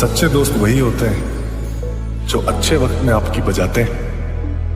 सच्चे दोस्त वही होते हैं जो अच्छे वक्त में आपकी बजाते हैं,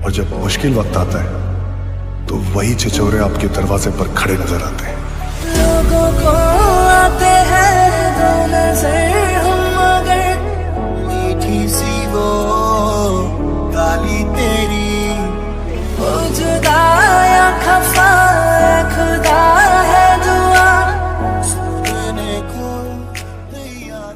और जब मुश्किल वक्त आता है तो वही छिछोरे आपके दरवाजे पर खड़े नजर आते हैं। लोगों को आते हैं दो नजर, हम मगर मीठी सी वो गाली तेरी, वो जुदा या खफा है खुदा है दुआ सुनने को तैयार।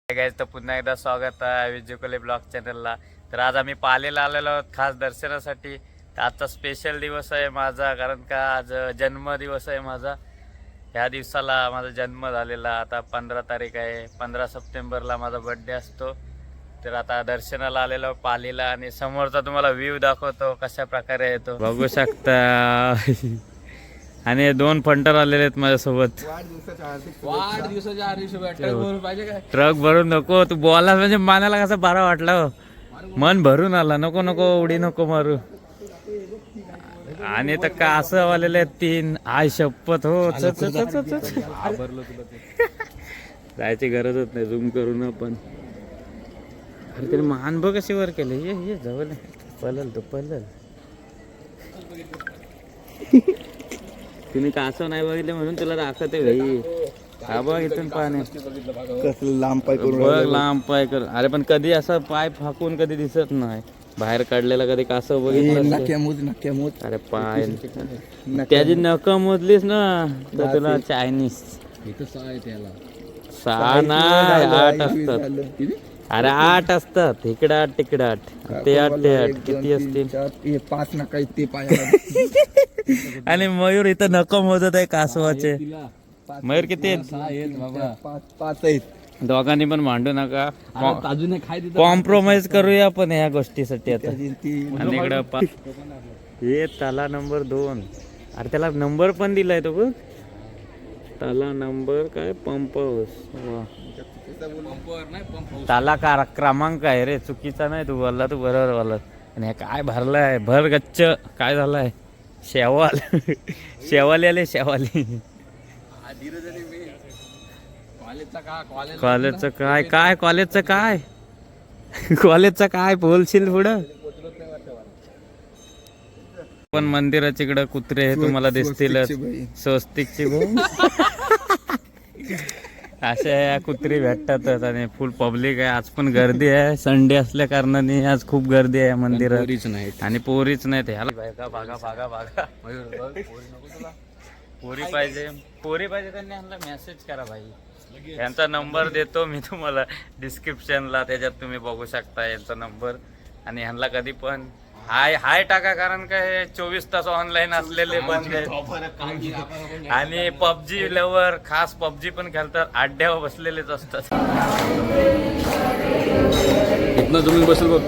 गाइस, तर पुन्हा एकदा स्वागत आहे विजुकले ब्लॉग चॅनलला. तर आज आम्ही पालेला आलेलो आहोत खास दर्शनासाठी. तर आजचा स्पेशल दिवस आहे माझा, कारण का आज जन्मदिवस आहे माझा. ह्या दिवसाला माझा जन्म झालेला. आता 15 तारीख आहे, 15 सप्टेंबरला माझा बर्थडे असतो. तर आता दर्शनाला आलेलो पालीला, आणि समोरचा तुम्हाला व्ह्यू दाखवतो कशा प्रकारे येतो बघू शकता. आणि 2 फंटर आलेले आहेत माझ्यासोबत. ट्रक भरून नको तू बोला, म्हणजे मानाला कसा बारा वाटला हो. मन भरून आला. नको नको उडी नको मारू. आणि तर का असं वालेले आहेत 3. आय शपथ हो. जायची गरजच नाही, झूम करून आपण. अरे तरी मान बघ कशी वर केले. ये जवळ पलल तो पलल. तुम्ही कासव नाही बघितले म्हणून तुला दाखवते भाई. हा बघ इथून पाणी कसलं लांब पाय करून बघ, लांब पाय कर. अरे पण कधी असं पाय फाकून कधी दिसत नाही बाहेर काढलेला. कधी कासव बघितलं? नक्या अरे पाय त्याची नख मोजलीस ना तर तुला चायनीज. 6 नाही 8 असतात. अरे 8 असतात. इकडे 8 तिकडे 8. ते 8 ते 8 किती असतील? 5 नका ते पाय. आणि मयूर इथं नख मोजत आहे कासवाचे. मयूर किती? 5 आहेत. दोघांनी पण भांडू नका. कॉम्प्रोमाइज करूया आपण ह्या गोष्टीसाठी आता. आणि इकडं हे ताला नंबर 2. अरे त्याला नंबर पण दिलाय तो बघ. ताला नंबर काय? Pump house. ताला क्रमांक आहे रे, चुकीचा नाही. तू बोलला, तू बरोबर बोलला. आणि हे काय भरलाय भर गच्च. काय झालाय? शेवाल. शेवाली आले शेवाली. कॉलेजचं काय? काय कॉलेजचं काय? कॉलेजचं काय बोलशील पुढं? पण मंदिराच्या इकडं कुत्रे हे तुम्हाला दिसतीलच. स्वस्तिकची अशा कुत्री भेटतातच. आणि फुल पब्लिक आहे. आज पण गर्दी आहे. संडे असल्या कारणाने आज खूप गर्दी आहे मंदिरात. आणि पोरीच नाहीत. ह्याला भागा भागा भागा. पोरी पाहिजे, पोरी पाहिजे त्यांनी ह्यांना मेसेज करा भाई. यांचा नंबर देतो मी तुम्हाला डिस्क्रिप्शनला, त्याच्यात तुम्ही बघू शकता यांचा नंबर. आणि ह्यांना कधी पण हाय टाका, कारण काय 24 तास ऑनलाईन असलेले बंद आहेत. आणि पबजी लवर खास पबजी पण खेळतात. अड्ड्यावर बसलेलेच असतात. इथनं तुम्ही बसल बघ.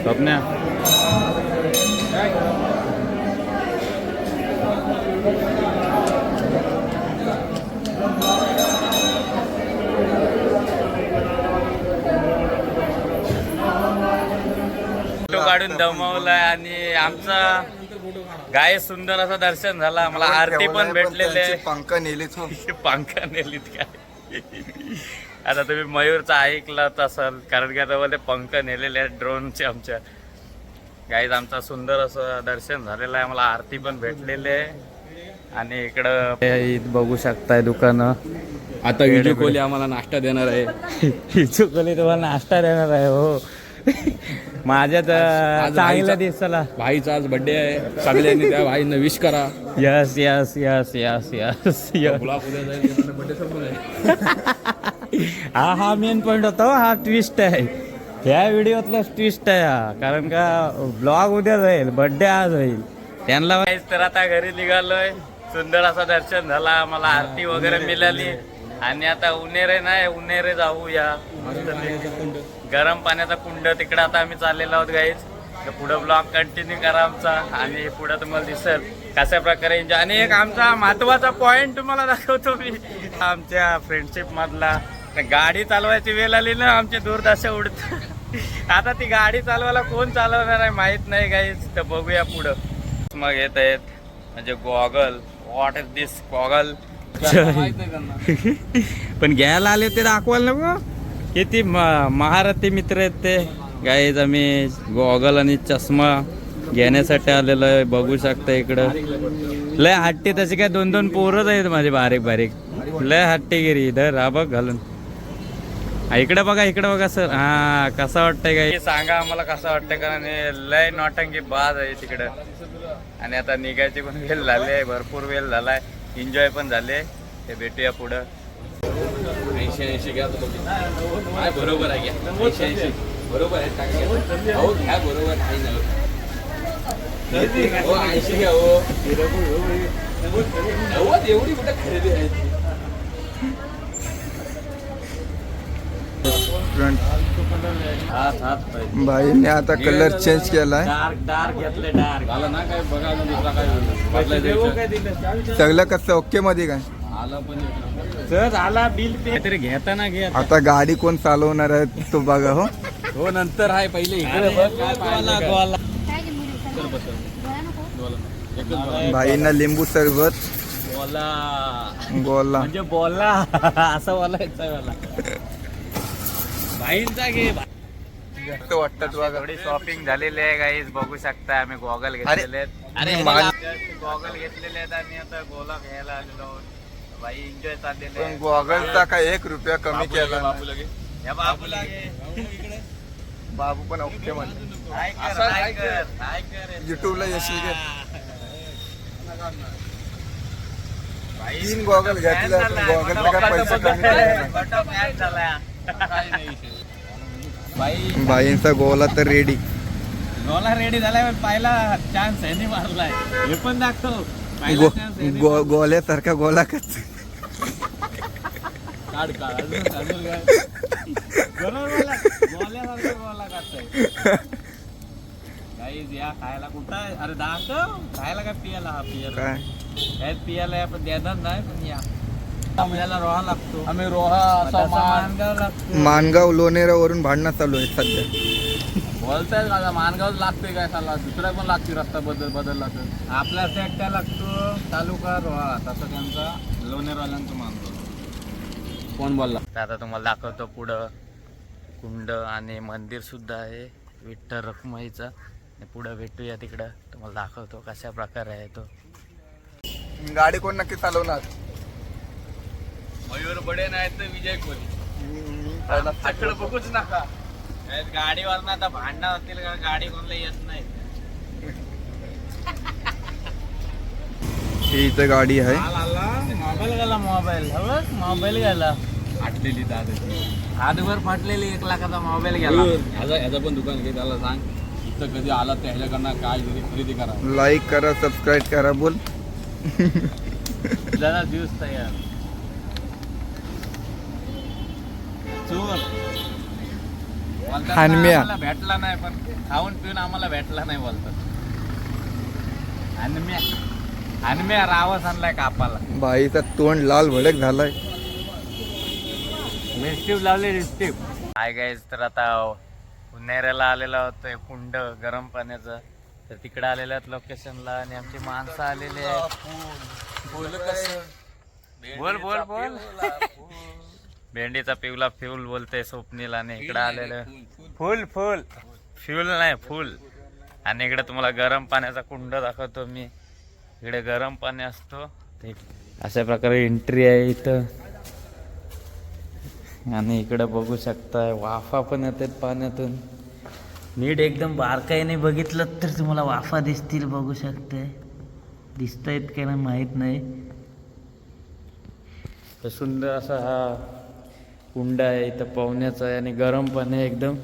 स्वप्न्या काढून दमवलाय आणि आमचा गाय सुंदर असं दर्शन झाला. मला आरती पण भेटलेले पंख नेलीच हो. पंखा नेलीत काय. आता तुम्ही मयूरचा ऐकलात असाल कारण की आता ते पंख नेलेले आहेत ड्रोनचे आमच्या. गाईज आमचा सुंदर असं दर्शन झालेलं आहे. मला आरती पण भेटलेली आहे. आणि इकडं बघू शकताय दुकानं. आता विजू कोहली आम्हाला नाश्ता देणार आहे. विजू कोहली तुम्हाला नाश्ता देणार आहे हो. माझ्या तर चांगला दिसला. भाईचा आज बर्थडे आहे, सगळ्यांनी त्या भाईंना विश करा. Yes yes yes yes yes yes. Blog उद्या जाईल, बर्थडे संपून आहे. हा मेन पॉइंट होता. हा ट्विस्ट आहे ह्या व्हिडिओतला ट्विस्ट आहे हा. कारण का ब्लॉग उद्या जाईल, बर्थडे आज होईल त्यांना. तर आता घरी निघालोय. सुंदर असं दर्शन झाला. मला आरती वगैरे मिळाली. आणि आता उन्हेरे नाही, उन्हेरे जाऊया. गरम पाण्याचा कुंड तिकडे आता आम्ही चाललेलो आहोत गाईज. तर पुढं ब्लॉग कंटिन्यू करा आमचा. आणि पुढं तुम्हाला दिसेल कशा प्रकारे एन्जॉय. आणि एक आमचा महत्वाचा पॉइंट तुम्हाला दाखवतो मी आमच्या फ्रेंडशिप मधला. गाडी चालवायची वेळ आली ना आमची दूरदर्शन उडत. आता ती गाडी चालवायला कोण चालवणार आहे माहित नाही गाईज. तर बघूया पुढं. मग येत आहेत म्हणजे goggle. What is this goggle. पण घ्यायला आले ते दाखवायला नको. किती महारथी मित्र आहेत ते गाईज. आम्ही गॉगल आणि चष्मा घेण्यासाठी आलेलो आहे. बघू शकता इकडं लय हट्टी. तसे काय 2-2 पोरच आहेत माझे बारीक बारीक. लय हट्टीगिरी. इधर हा बघ घालून. इकडे बघा सर. हा कसा वाटतंय काय सांगा आम्हाला कसं वाटतंय. कारण लय नॉटंगी बाज आहे तिकडं. आणि आता निघायची पण वेळ झाले, भरपूर वेळ झालाय. एन्जॉय पण झाले. ते भेटूया पुढं. 80 घ्या काय बरोबर आहे. घ्या 80 बरोबर आहे. टाका हो, घ्या बरोबर आहे ना हो. 80 घ्या हो. एवढी कुठे खरेदी आहे. भाईने आता कलर चेंज केलाय. डार्क घेतले. डार्क झाला ना काय बघा अजून दुसरा काय बदलायचं. सगळं कसं ओके मध्ये काय आला पण सर आला बिल पे तरी घेताना घे. आता गाडी कोण चालवणार आहे तो बघा हो. हो नंतर आहे पहिले इकडे बघ काय पाहिलं का? भाईंना लिंबू सरबत गोला म्हणजे बोला असं बोलायचं मला. भाईंचा घे. वाटत थोडी शॉपिंग झालेली आहे गाईज. बघू शकता आम्ही गॉगल घेतलेले आहेत. गॉगल घेतलेले आहेत आणि आता गोला घ्यायला आलेलो आहोत. भाई एन्जॉय चाललेले आहे. गॉगलचा काय 1 रुपया कमी केला. या बाबूला घे. बाबू पण ओके मध्ये. युट्यूबला येशील का? 3 गॉगल घेतले. गॉगलचा काय पैसे कमी केला. भाईंचा गोला तर रेडी. गोला रेडी झालाय. पण पहिला चान्स ह्याने मारलाय. हे पण दाखव. गोल्यासारखा गोला कच. काढ काढ अजून काय गोल्यासारखा गोला काढताय. गाईज या खायला कुठं आहे? अरे दाखव. खायला काय पियाला. हा पियाला काय पियाला आपण देणार नाही. पण या आपल्याला रोहा लागतो. आम्ही रोहा असा मानगाव लागतो. मानगाव लोणेरावरून भांडणं चालू आहे सध्या. बोलताय का मानगाव लागते काय साला. दुसरा पण लागते रस्ता बदलला तर. आपला सेट काय लागतो तालुका रोहा. तसं त्यांचा लोणेरवाल्यांचं मानतो. कोण बोलला. आता तुम्हाला दाखवतो पुढं कुंड आणि मंदिर सुद्धा आहे विठ्ठल रखुमाईचं. पुढं भेटूया तिकडं. तुम्हाला दाखवतो कशा प्रकारे आहे तो. गाडी कोण नक्की चालवणार. मयूर बडे नाही तर विजय कोहली. आकडं बघूच नका. गाडीवर ना आता भांडणं होतील का. गाडी कोणाला येत नाही. ही इथं गाडी आहे. मोबाईल गेला. मोबाईल गेला. फाटलेली दादाची हातभर फाटलेली 1 लाखाचा मोबाईल गेला. ह्याचं पण दुकान घे. त्याला सांग इथं कधी आला तर ह्याच्याकडनं काय जरी खरेदी करा. लाईक करा सबस्क्राईब करा बोल. जरा ज्यूस तयार. चोर हानम्या. आम्हाला भेटला नाही. पण खाऊन पिऊन आम्हाला भेटला नाही बोलतात. हानम्या रावस आणलाय कापाला. बाईचा तोंड लाल भडक झालाय. रिस्टिप लावले. रिस्टिप हाय गाईज. तर आता पुणेऱ्याला आलेला होतं कुंड गरम पाण्याचं, तर तिकडे आलेल्या आहेत लोकेशनला आणि आमची माणसं आलेली आहेत. बोल बोल बोल. भेंडीचा पिवला फ्यूल बोलते स्वप्नील आणि इकडे आलेलं फुल फुल फ्यूल नाही फुल. आणि इकडे तुम्हाला गरम पाण्याचा कुंड दाखवतो मी. इकडे गरम पाणी असतो, अशा प्रकारे एंट्री आहे इथं. आणि इकडे बघू शकताय वाफा पण येतात पाण्यातून. नीट एकदम बारकाईने बघितलं तर तुम्हाला वाफा दिसतील, बघू शकताय. दिसतायत का ना माहीत नाही. तर सुंदर असा हा कुंड आहे इथं पाहुण्याचा आहे आणि गरम पाणी आहे एकदम.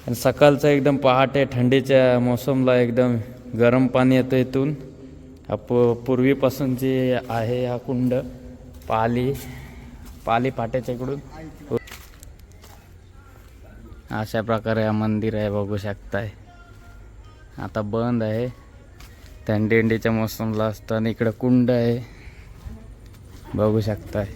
आणि सकाळचं एकदम पहाटे थंडीच्या मोसमला एकदम गरम पाणी येतं इथून. हा पूर्वीपासून जे आहे हा कुंड पाली फाट्याच्या इकडून. अशा प्रकारे हा मंदिर आहे, बघू शकताय. आता बंद आहे, थंडीच्या मोसमला असतं. आणि इकडं कुंड आहे, बघू शकताय.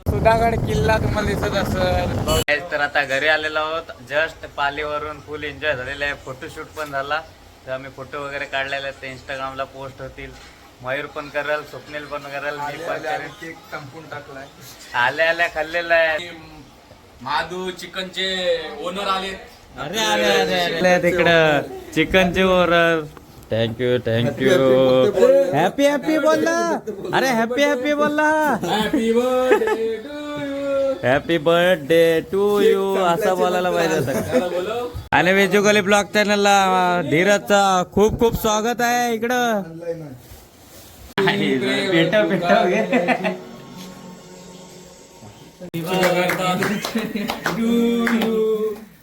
सुधागड किल्ला तुम्हाला दिसत असेल. तर आता घरी आलेलो आहोत. जस्ट पालीवरून फुल एन्जॉय झालेला आहे. फोटोशूट पण झाला, तर आम्ही फोटो वगैरे काढलेले आहेत, ते इंस्टाग्रामला पोस्ट होतील. मयूर पण करेल, स्वप्नील पण करेल, मी पण करेल. केक संपून टाकलाय. आल्या खाल्लेलं आहे. महादू चिकनचे ओनर आले. अरे अरे अरे अरे तिकडं चिकनचे ओरल. थँक्यू हॅपी हॅपी बोलला. अरे हॅपी हॅपी बोलला. Happy birthday to you. Happy birthday to you असं बोलायला पाहिजे होतं. बोलो. आणि वेजुगली ब्लॉग चॅनलला धीरजचा खूप खूप स्वागत आहे इकडं.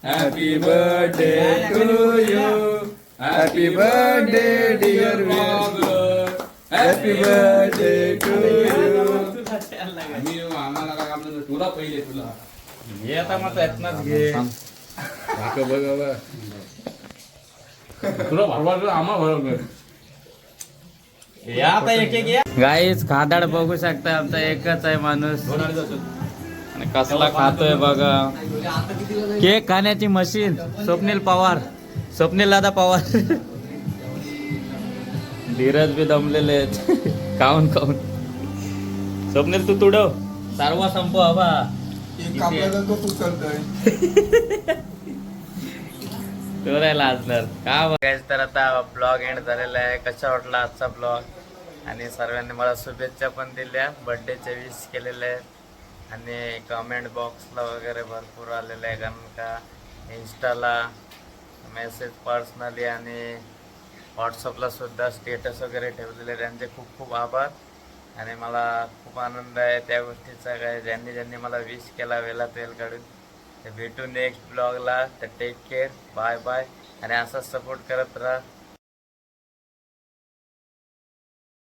Happy birthday to you. Happy birthday dear happy birthday to you. मी आम्हाला काय काम नाही. तुला पहिले तुला हे आता माझा येतनाच घे. तुला भरवार आम्हा बरोबर. गाईच खादाड बघू शकता, आमचा एकच आहे माणूस आणि कसला खातोय बघा. केक खाण्याची मशीन स्वप्नील पवार, स्वप्नील दादा पवार. धीरज बी दमलेले आहेत खाऊन. स्वप्नील तू तुडव सर्व संपव हवा. केक कापला तो उचलतोय. तो नाही लाजणार का बघायचं. तर आता ब्लॉग एंड झालेला आहे. कसा वाटला आजचा ब्लॉग, आणि सर्वांनी मला शुभेच्छा पण दिल्या, बर्थडेच्या विश केलेल्या आहेत. आणि कमेंट बॉक्सला वगैरे भरपूर आलेलं आहे, कारण का इंस्टाला मेसेज पर्सनली आणि व्हॉट्सअपला सुद्धा स्टेटस वगैरे ठेवलेले. त्यांचे खूप खूप आभार. आणि मला खूप आनंद आहे त्या गोष्टीचा. काय ज्यांनी मला विश केला वेळात वेळ काढून. तर भेटू नेक्स्ट ब्लॉगला. तर टेक केअर, बाय बाय. आणि असाच सपोर्ट करत राहा.